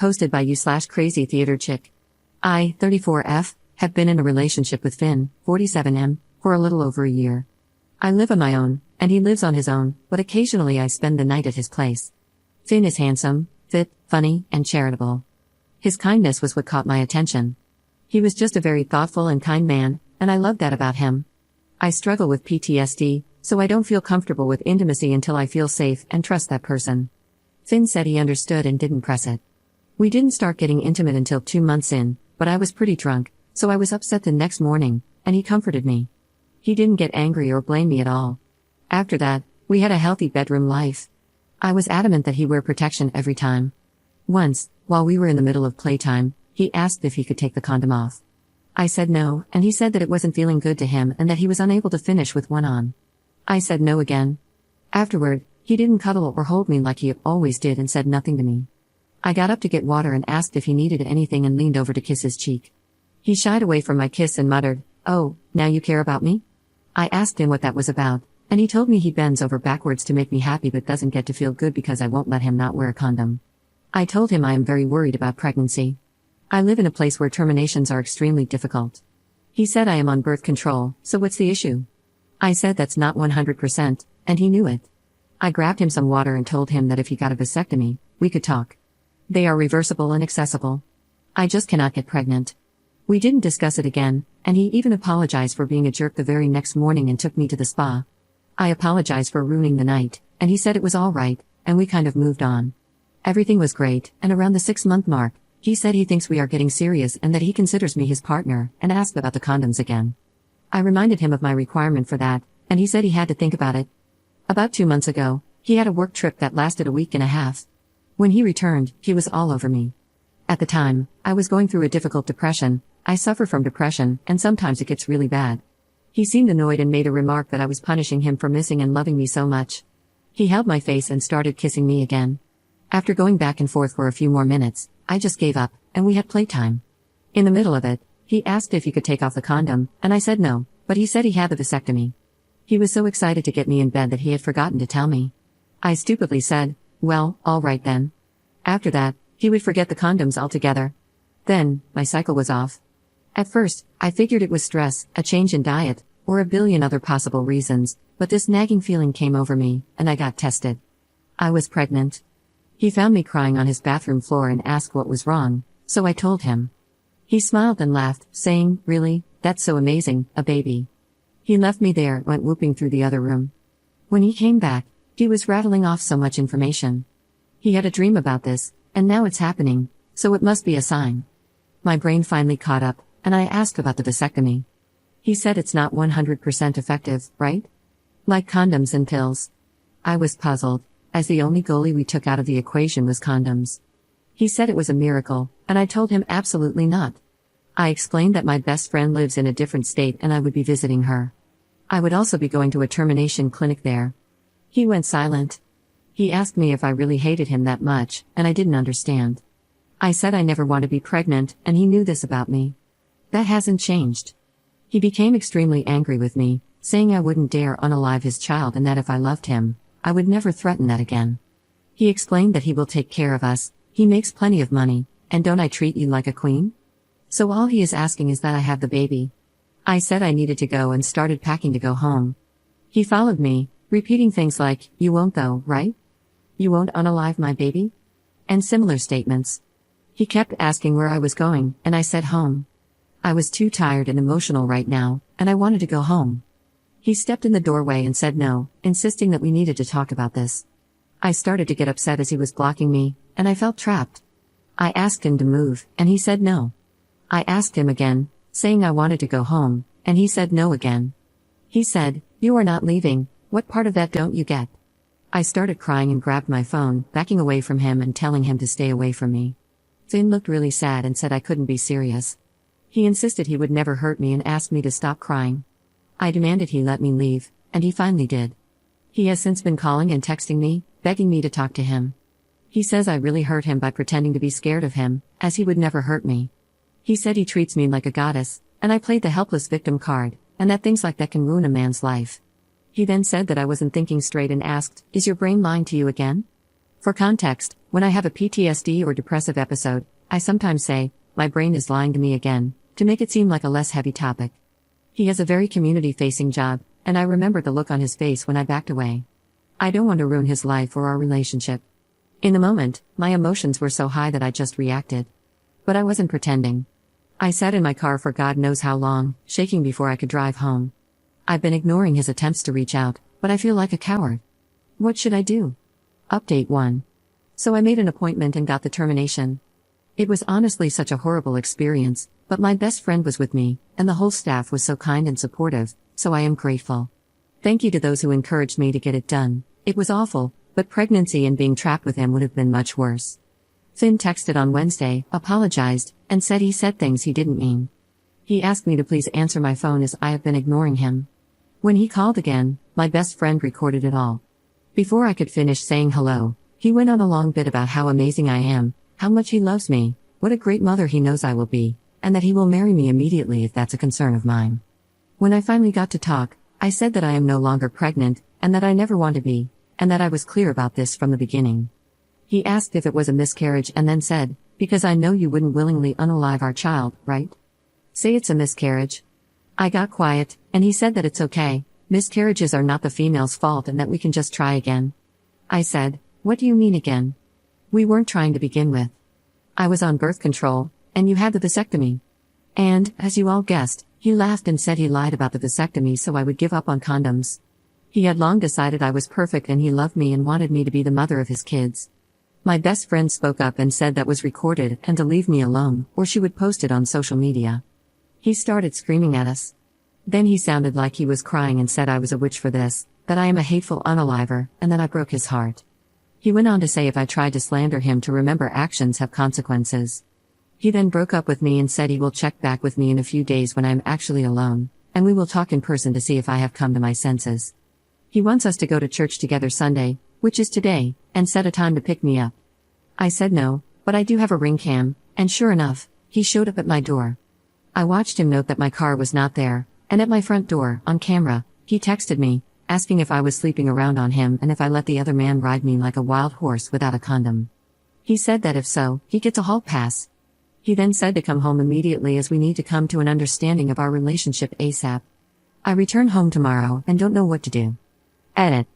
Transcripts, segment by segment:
Hosted by you/crazy theater chick. I, 34F, have been in a relationship with Finn, 47M, for a little over a year. I live on my own, and he lives on his own, but occasionally I spend the night at his place. Finn is handsome, fit, funny, and charitable. His kindness was what caught my attention. He was just a very thoughtful and kind man, and I love that about him. I struggle with PTSD, so I don't feel comfortable with intimacy until I feel safe and trust that person. Finn said he understood and didn't press it. We didn't start getting intimate until 2 months in, but I was pretty drunk, so I was upset the next morning, and he comforted me. He didn't get angry or blame me at all. After that, we had a healthy bedroom life. I was adamant that he wear protection every time. Once, while we were in the middle of playtime, he asked if he could take the condom off. I said no, and he said that it wasn't feeling good to him and that he was unable to finish with one on. I said no again. Afterward, he didn't cuddle or hold me like he always did and said nothing to me. I got up to get water and asked if he needed anything and leaned over to kiss his cheek. He shied away from my kiss and muttered, "Oh, now you care about me?" I asked him what that was about, and he told me he bends over backwards to make me happy but doesn't get to feel good because I won't let him not wear a condom. I told him I am very worried about pregnancy. I live in a place where terminations are extremely difficult. He said I am on birth control, so what's the issue? I said that's not 100%, and he knew it. I grabbed him some water and told him that if he got a vasectomy, we could talk. They are reversible and accessible. I just cannot get pregnant. We didn't discuss it again, and he even apologized for being a jerk the very next morning and took me to the spa. I apologized for ruining the night, and he said it was all right, and we kind of moved on. Everything was great, and around the 6-month mark, he said he thinks we are getting serious and that he considers me his partner, and asked about the condoms again. I reminded him of my requirement for that, and he said he had to think about it. About 2 months ago, he had a work trip that lasted a week and a half. When he returned, he was all over me. At the time, I was going through a difficult depression. I suffer from depression, and sometimes it gets really bad. He seemed annoyed and made a remark that I was punishing him for missing and loving me so much. He held my face and started kissing me again. After going back and forth for a few more minutes, I just gave up, and we had playtime. In the middle of it, he asked if he could take off the condom, and I said no, but he said he had the vasectomy. He was so excited to get me in bed that he had forgotten to tell me. I stupidly said, "Well, all right then." After that, he would forget the condoms altogether. Then, my cycle was off. At first, I figured it was stress, a change in diet, or a billion other possible reasons, but this nagging feeling came over me, and I got tested. I was pregnant. He found me crying on his bathroom floor and asked what was wrong, so I told him. He smiled and laughed, saying, "Really? That's so amazing, a baby." He left me there and went whooping through the other room. When he came back, he was rattling off so much information. He had a dream about this, and now it's happening, so it must be a sign. My brain finally caught up, and I asked about the vasectomy. He said it's not 100% effective, right? Like condoms and pills. I was puzzled, as the only goalie we took out of the equation was condoms. He said it was a miracle, and I told him absolutely not. I explained that my best friend lives in a different state and I would be visiting her. I would also be going to a termination clinic there. He went silent. He asked me if I really hated him that much, and I didn't understand. I said I never want to be pregnant, and he knew this about me. That hasn't changed. He became extremely angry with me, saying I wouldn't dare unalive his child and that if I loved him, I would never threaten that again. He explained that he will take care of us, he makes plenty of money, and don't I treat you like a queen? So all he is asking is that I have the baby. I said I needed to go and started packing to go home. He followed me, repeating things like, "You won't though, right? You won't unalive my baby?" And similar statements. He kept asking where I was going, and I said home. I was too tired and emotional right now, and I wanted to go home. He stepped in the doorway and said no, insisting that we needed to talk about this. I started to get upset as he was blocking me, and I felt trapped. I asked him to move, and he said no. I asked him again, saying I wanted to go home, and he said no again. He said, "You are not leaving, what part of that don't you get?" I started crying and grabbed my phone, backing away from him and telling him to stay away from me. Finn looked really sad and said I couldn't be serious. He insisted he would never hurt me and asked me to stop crying. I demanded he let me leave, and he finally did. He has since been calling and texting me, begging me to talk to him. He says I really hurt him by pretending to be scared of him, as he would never hurt me. He said he treats me like a goddess, and I played the helpless victim card, and that things like that can ruin a man's life. He then said that I wasn't thinking straight and asked, "Is your brain lying to you again?" For context, When I have a PTSD or depressive episode, I sometimes say, my brain is lying to me again, to make it seem like a less heavy topic. He has a very community-facing job, and I remember the look on his face when I backed away. I don't want to ruin his life or our relationship. In the moment, my emotions were so high that I just reacted. But I wasn't pretending. I sat in my car for God knows how long, shaking before I could drive home. I've been ignoring his attempts to reach out, but I feel like a coward. What should I do? Update 1. So I made an appointment and got the termination. It was honestly such a horrible experience, but my best friend was with me, and the whole staff was so kind and supportive, so I am grateful. Thank you to those who encouraged me to get it done. It was awful, but pregnancy and being trapped with him would have been much worse. Finn texted on Wednesday, apologized, and said he said things he didn't mean. He asked me to please answer my phone as I have been ignoring him. When he called again, my best friend recorded it all. Before I could finish saying hello, he went on a long bit about how amazing I am, how much he loves me, what a great mother he knows I will be, and that he will marry me immediately if that's a concern of mine. When I finally got to talk, I said that I am no longer pregnant, and that I never want to be, and that I was clear about this from the beginning. He asked if it was a miscarriage and then said, because I know you wouldn't willingly unalive our child, right? Say it's a miscarriage. I got quiet, and he said that it's okay, miscarriages are not the female's fault and that we can just try again. I said, what do you mean again? We weren't trying to begin with. I was on birth control, and you had the vasectomy. And, as you all guessed, he laughed and said he lied about the vasectomy so I would give up on condoms. He had long decided I was perfect and he loved me and wanted me to be the mother of his kids. My best friend spoke up and said that was recorded and to leave me alone, or she would post it on social media. He started screaming at us. Then he sounded like he was crying and said I was a witch for this, that I am a hateful unaliver, and that I broke his heart. He went on to say if I tried to slander him to remember actions have consequences. He then broke up with me and said he will check back with me in a few days when I am actually alone, and we will talk in person to see if I have come to my senses. He wants us to go to church together Sunday, which is today, and set a time to pick me up. I said no, but I do have a ring cam, and sure enough, he showed up at my door. I watched him note that my car was not there, and at my front door, on camera, he texted me, asking if I was sleeping around on him and if I let the other man ride me like a wild horse without a condom. He said that if so, he gets a hall pass. He then said to come home immediately as we need to come to an understanding of our relationship ASAP. I return home tomorrow and don't know what to do. Edit.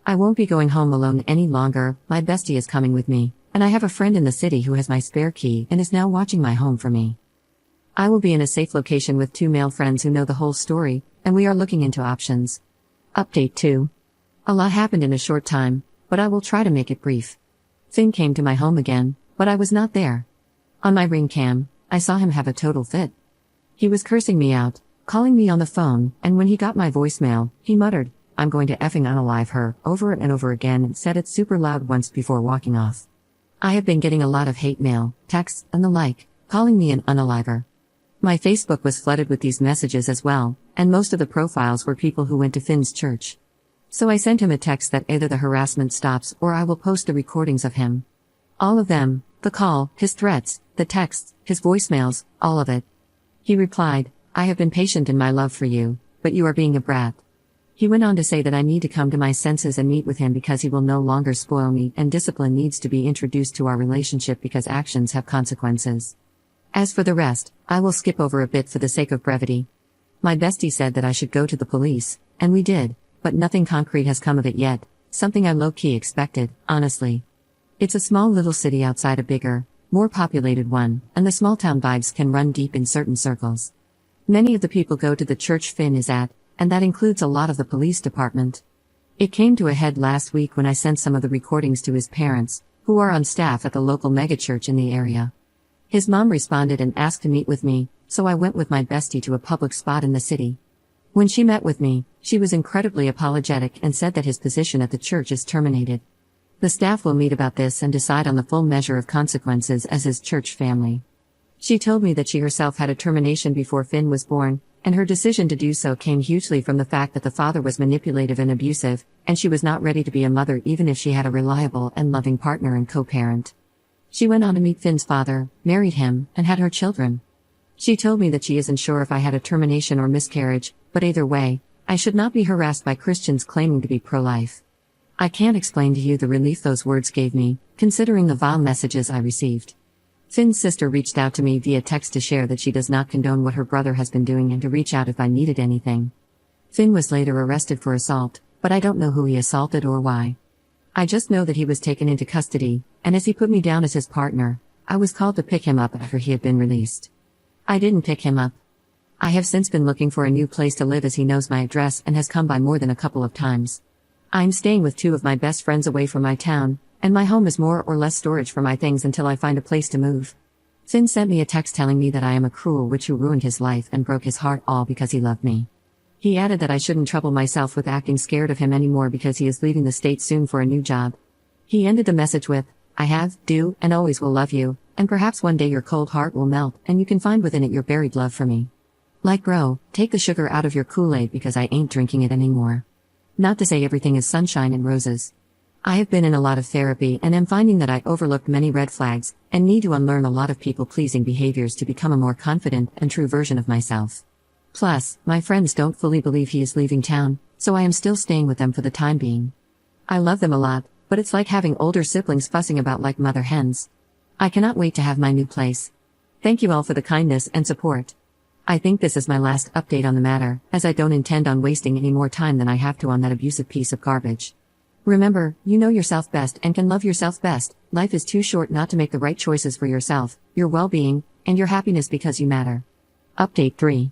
I won't be going home alone any longer, my bestie is coming with me, and I have a friend in the city who has my spare key and is now watching my home for me. I will be in a safe location with 2 male friends who know the whole story, and we are looking into options. Update 2. A lot happened in a short time, but I will try to make it brief. Finn came to my home again, but I was not there. On my ring cam, I saw him have a total fit. He was cursing me out, calling me on the phone, and when he got my voicemail, he muttered, I'm going to effing unalive her, over and over again and said it super loud once before walking off. I have been getting a lot of hate mail, texts, and the like, calling me an unaliver. My Facebook was flooded with these messages as well, and most of the profiles were people who went to Finn's church. So I sent him a text that either the harassment stops or I will post the recordings of him. All of them, the call, his threats, the texts, his voicemails, all of it. He replied, I have been patient in my love for you, but you are being a brat. He went on to say that I need to come to my senses and meet with him because he will no longer spoil me and discipline needs to be introduced to our relationship because actions have consequences. As for the rest, I will skip over a bit for the sake of brevity. My bestie said that I should go to the police, and we did, but nothing concrete has come of it yet, something I low-key expected, honestly. It's a small little city outside a bigger, more populated one, and the small-town vibes can run deep in certain circles. Many of the people go to the church Finn is at, and that includes a lot of the police department. It came to a head last week when I sent some of the recordings to his parents, who are on staff at the local megachurch in the area. His mom responded and asked to meet with me, so I went with my bestie to a public spot in the city. When she met with me, she was incredibly apologetic and said that his position at the church is terminated. The staff will meet about this and decide on the full measure of consequences as his church family. She told me that she herself had a termination before Finn was born, and her decision to do so came hugely from the fact that the father was manipulative and abusive, and she was not ready to be a mother even if she had a reliable and loving partner and co-parent. She went on to meet Finn's father, married him, and had her children. She told me that she isn't sure if I had a termination or miscarriage, but either way, I should not be harassed by Christians claiming to be pro-life. I can't explain to you the relief those words gave me, considering the vile messages I received. Finn's sister reached out to me via text to share that she does not condone what her brother has been doing and to reach out if I needed anything. Finn was later arrested for assault, but I don't know who he assaulted or why. I just know that he was taken into custody, and as he put me down as his partner, I was called to pick him up after he had been released. I didn't pick him up. I have since been looking for a new place to live as he knows my address and has come by more than a couple of times. I'm staying with two of my best friends away from my town, and my home is more or less storage for my things until I find a place to move. Finn sent me a text telling me that I am a cruel witch who ruined his life and broke his heart all because he loved me. He added that I shouldn't trouble myself with acting scared of him anymore because he is leaving the state soon for a new job. He ended the message with, I have, do, and always will love you, and perhaps one day your cold heart will melt and you can find within it your buried love for me. Like bro, take the sugar out of your Kool-Aid because I ain't drinking it anymore. Not to say everything is sunshine and roses. I have been in a lot of therapy and am finding that I overlooked many red flags and need to unlearn a lot of people-pleasing behaviors to become a more confident and true version of myself. Plus, my friends don't fully believe he is leaving town, so I am still staying with them for the time being. I love them a lot, but it's like having older siblings fussing about like mother hens. I cannot wait to have my new place. Thank you all for the kindness and support. I think this is my last update on the matter, as I don't intend on wasting any more time than I have to on that abusive piece of garbage. Remember, you know yourself best and can love yourself best. Life is too short not to make the right choices for yourself, your well-being, and your happiness because you matter. Update 3.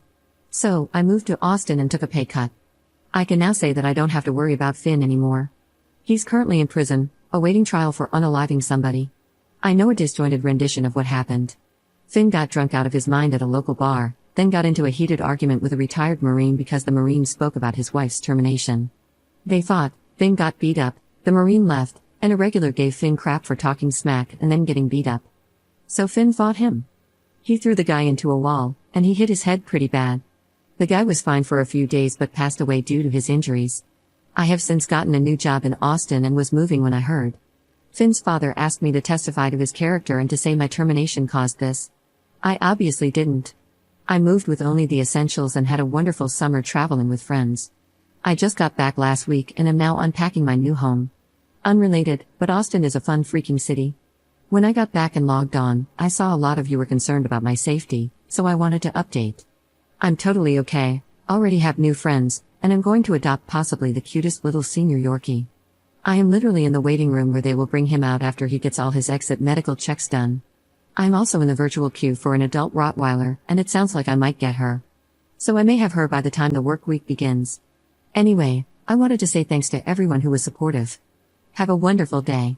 So, I moved to Austin and took a pay cut. I can now say that I don't have to worry about Finn anymore. He's currently in prison, awaiting trial for unaliving somebody. I know a disjointed rendition of what happened. Finn got drunk out of his mind at a local bar, then got into a heated argument with a retired Marine because the Marine spoke about his wife's termination. They fought, Finn got beat up, the Marine left, and a regular gave Finn crap for talking smack and then getting beat up. So Finn fought him. He threw the guy into a wall, and he hit his head pretty bad. The guy was fine for a few days but passed away due to his injuries. I have since gotten a new job in Austin and was moving when I heard. Finn's father asked me to testify to his character and to say my termination caused this. I obviously didn't. I moved with only the essentials and had a wonderful summer traveling with friends. I just got back last week and am now unpacking my new home. Unrelated, but Austin is a fun freaking city. When I got back and logged on, I saw a lot of you were concerned about my safety, so I wanted to update. I'm totally okay, already have new friends, and I'm going to adopt possibly the cutest little senior Yorkie. I am literally in the waiting room where they will bring him out after he gets all his exit medical checks done. I'm also in the virtual queue for an adult Rottweiler, and it sounds like I might get her. So I may have her by the time the work week begins. Anyway, I wanted to say thanks to everyone who was supportive. Have a wonderful day.